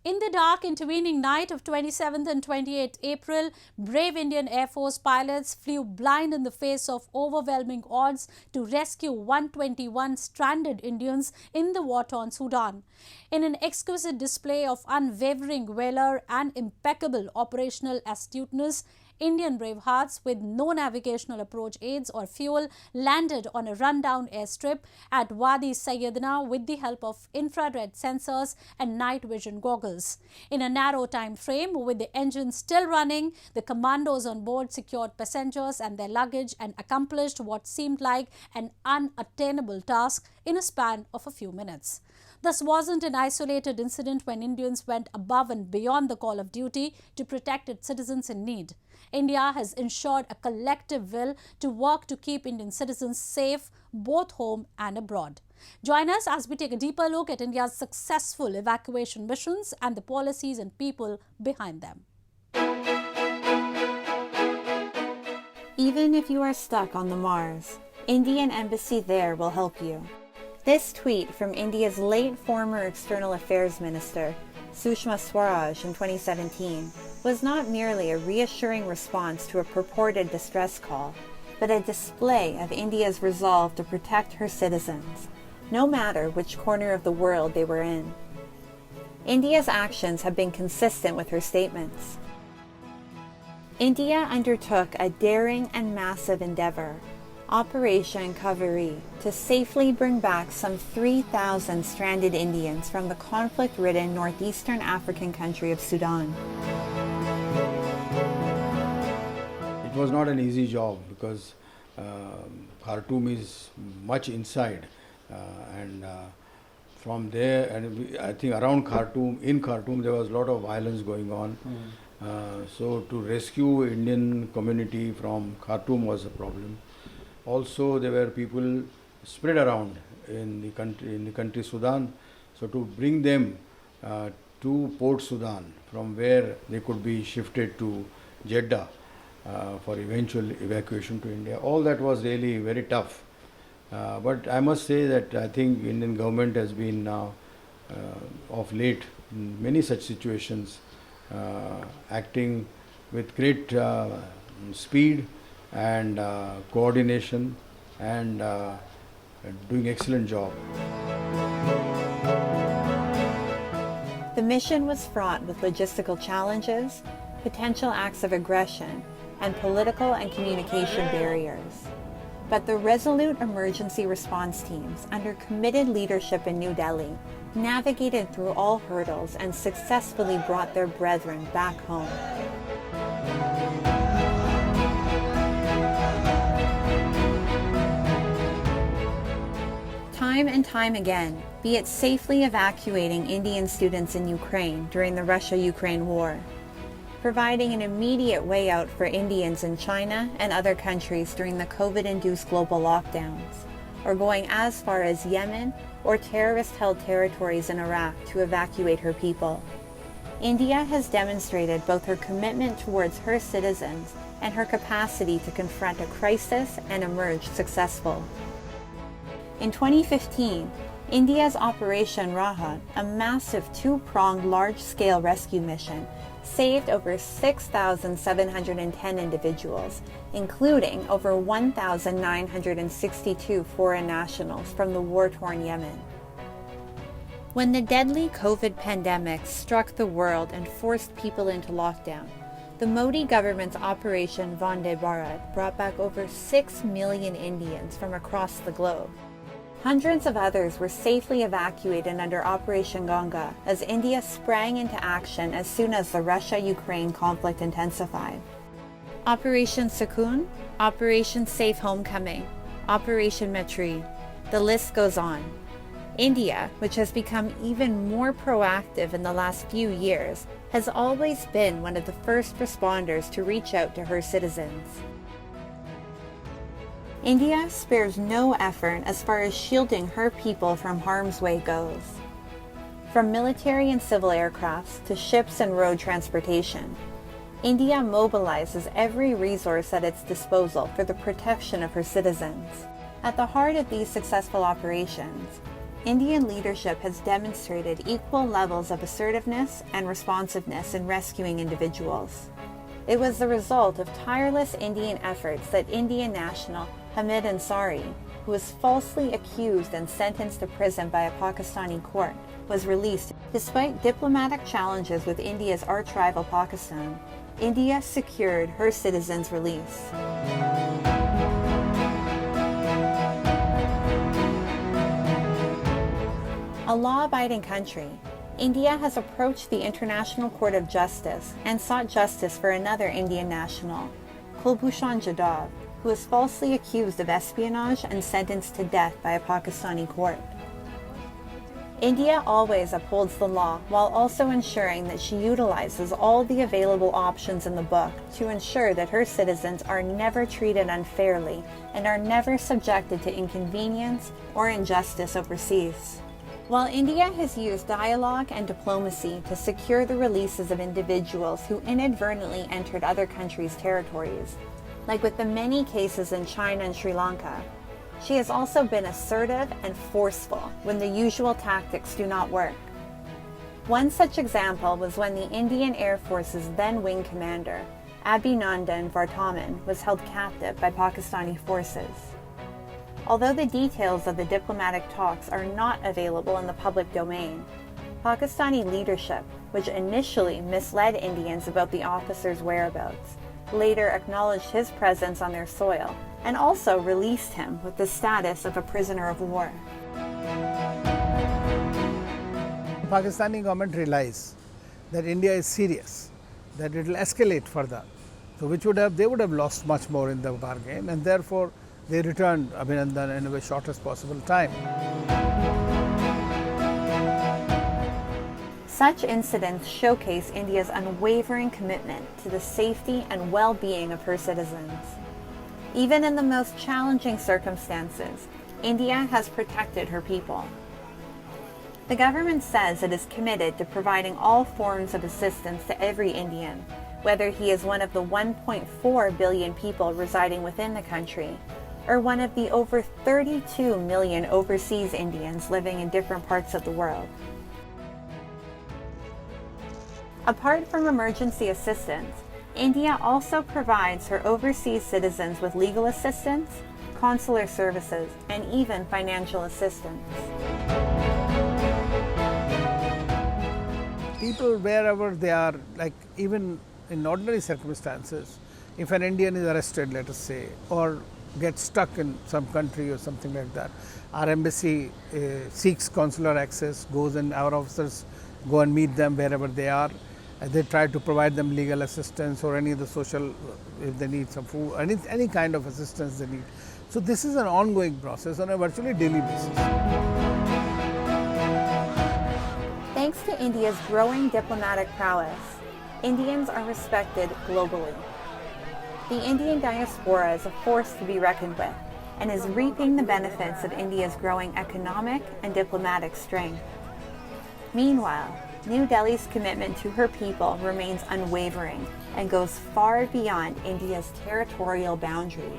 In the dark intervening night of 27th and 28th April, brave Indian Air Force pilots flew blind in the face of overwhelming odds to rescue 121 stranded Indians in the war-torn Sudan. In an exquisite display of unwavering valour and impeccable operational astuteness, Indian bravehearts with no navigational approach aids or fuel landed on a rundown airstrip at Wadi Sayyidna with the help of infrared sensors and night vision goggles. In a narrow time frame, with the engine still running, the commandos on board secured passengers and their luggage and accomplished what seemed like an unattainable task in a span of a few minutes. This wasn't an isolated incident when Indians went above and beyond the call of duty to protect its citizens in need. India has ensured a collective will to work to keep Indian citizens safe both home and abroad. Join us as we take a deeper look at India's successful evacuation missions and the policies and people behind them. Even if you are stuck on the Mars, Indian Embassy there will help you. This tweet from India's late former External Affairs Minister, Sushma Swaraj, in 2017 was not merely a reassuring response to a purported distress call, but a display of India's resolve to protect her citizens, no matter which corner of the world they were in. India's actions have been consistent with her statements. India undertook a daring and massive endeavor, Operation Kaveri, to safely bring back some 3,000 stranded Indians from the conflict-ridden northeastern African country of Sudan. It was not an easy job because Khartoum is much inside and from there, and I think around Khartoum, in Khartoum there was a lot of violence going on. So to rescue Indian community from Khartoum was a problem. Also, there were people spread around in the country Sudan. So to bring them to Port Sudan, from where they could be shifted to Jeddah for eventual evacuation to India, all that was really very tough. But I must say that I think Indian government has been now of late in many such situations acting with great speed and coordination and doing excellent job. The mission was fraught with logistical challenges, potential acts of aggression, and political and communication barriers. But the resolute emergency response teams, under committed leadership in New Delhi, navigated through all hurdles and successfully brought their brethren back home. Time and time again, be it safely evacuating Indian students in Ukraine during the Russia-Ukraine war, providing an immediate way out for Indians in China and other countries during the COVID-induced global lockdowns, or going as far as Yemen or terrorist-held territories in Iraq to evacuate her people. India has demonstrated both her commitment towards her citizens and her capacity to confront a crisis and emerge successful. In 2015, India's Operation Rahat, a massive two-pronged large-scale rescue mission, saved over 6,710 individuals, including over 1,962 foreign nationals from the war-torn Yemen. When the deadly COVID pandemic struck the world and forced people into lockdown, the Modi government's Operation Vande Bharat brought back over 6 million Indians from across the globe. Hundreds of others were safely evacuated under Operation Ganga as India sprang into action as soon as the Russia-Ukraine conflict intensified. Operation Sukoon, Operation Safe Homecoming, Operation Maitri, the list goes on. India, which has become even more proactive in the last few years, has always been one of the first responders to reach out to her citizens. India spares no effort as far as shielding her people from harm's way goes. From military and civil aircrafts to ships and road transportation, India mobilizes every resource at its disposal for the protection of her citizens. At the heart of these successful operations, Indian leadership has demonstrated equal levels of assertiveness and responsiveness in rescuing individuals. It was the result of tireless Indian efforts that Indian national Hamid Ansari, who was falsely accused and sentenced to prison by a Pakistani court, was released. Despite diplomatic challenges with India's arch-rival Pakistan, India secured her citizens' release. A law-abiding country, India has approached the International Court of Justice and sought justice for another Indian national, Kulbhushan Jadhav, who was falsely accused of espionage and sentenced to death by a Pakistani court. India always upholds the law while also ensuring that she utilizes all the available options in the book to ensure that her citizens are never treated unfairly and are never subjected to inconvenience or injustice overseas. While India has used dialogue and diplomacy to secure the releases of individuals who inadvertently entered other countries' territories, like with the many cases in China and Sri Lanka, she has also been assertive and forceful when the usual tactics do not work. One such example was when the Indian Air Force's then wing commander, Abhinandan Varthaman, was held captive by Pakistani forces. Although the details of the diplomatic talks are not available in the public domain, Pakistani leadership, which initially misled Indians about the officer's whereabouts, later acknowledged his presence on their soil and also released him with the status of a prisoner of war. The Pakistani government realized that India is serious, that it will escalate further. So they would have lost much more in the bargain, and therefore they returned Abhinandan in the shortest possible time. Such incidents showcase India's unwavering commitment to the safety and well-being of her citizens. Even in the most challenging circumstances, India has protected her people. The government says it is committed to providing all forms of assistance to every Indian, whether he is one of the 1.4 billion people residing within the country, or one of the over 32 million overseas Indians living in different parts of the world. Apart from emergency assistance, India also provides her overseas citizens with legal assistance, consular services, and even financial assistance. People, wherever they are, like even in ordinary circumstances, if an Indian is arrested, let us say, or gets stuck in some country or something like that, our embassy seeks consular access, goes and our officers go and meet them wherever they are. They try to provide them legal assistance or any of the social, if they need some food, any kind of assistance they need. So this is an ongoing process on a virtually daily basis. Thanks to India's growing diplomatic prowess, Indians are respected globally. The Indian diaspora is a force to be reckoned with and is reaping the benefits of India's growing economic and diplomatic strength. Meanwhile, New Delhi's commitment to her people remains unwavering and goes far beyond India's territorial boundaries.